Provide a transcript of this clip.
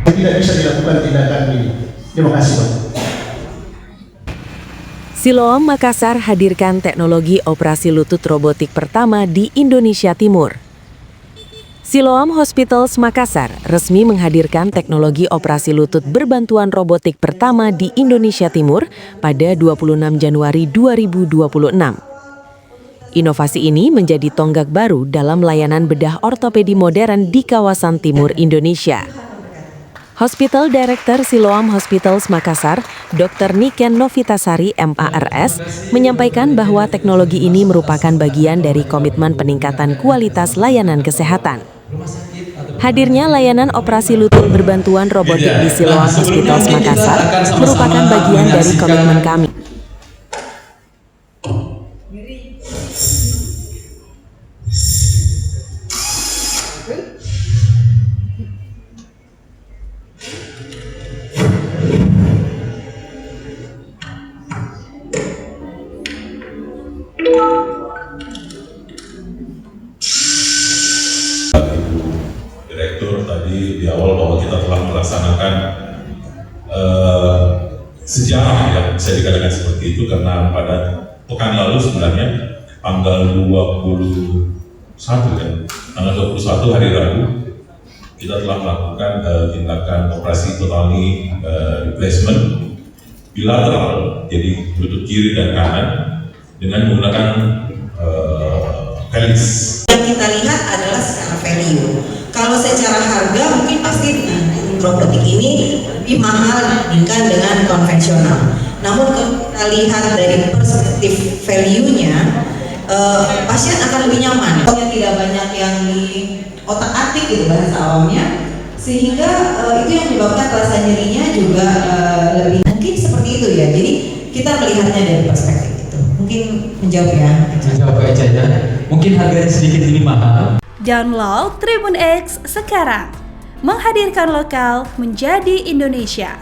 Tidak bisa dilakukan tindakan ini. Terima kasih, Pak. Siloam Makassar hadirkan teknologi operasi lutut robotik pertama di Indonesia Timur. Siloam Hospitals Makassar resmi menghadirkan teknologi operasi lutut berbantuan robotik pertama di Indonesia Timur pada 26 Januari 2026. Inovasi ini menjadi tonggak baru dalam layanan bedah ortopedi modern di kawasan timur Indonesia. Hospital Director Siloam Hospitals Makassar, Dr. Niken Novitasari MARS, menyampaikan bahwa teknologi ini merupakan bagian dari komitmen peningkatan kualitas layanan kesehatan. Hadirnya layanan operasi lutut berbantuan robotik di Siloam Hospitals Makassar merupakan bagian dari komitmen kami. Direktur tadi di awal bahwa kita telah melaksanakan sejarah ya, bisa dikatakan seperti itu, karena pada pekan lalu sebenarnya tanggal 21 kan, tanggal 21 hari Rabu kita telah melakukan tindakan operasi total knee replacement bilateral, jadi lutut kiri dan kanan dengan menggunakan helix. Yang kita lihat adalah secara value. Kalau secara harga mungkin pasti robotik ini lebih mahal dibandingkan dengan konvensional. Namun kalau kita lihat dari perspektif value-nya, pasien akan lebih nyaman. Tidak banyak yang di otak-atik gitu bahasa awamnya, sehingga itu yang menyebabkan rasa nyerinya juga lebih. Mungkin seperti itu ya. Jadi kita melihatnya dari perspektif itu. Mungkin menjawab ya. Menjawab aja ya. Mungkin harganya sedikit lebih mahal. Download Tribun X sekarang, menghadirkan lokal menjadi Indonesia.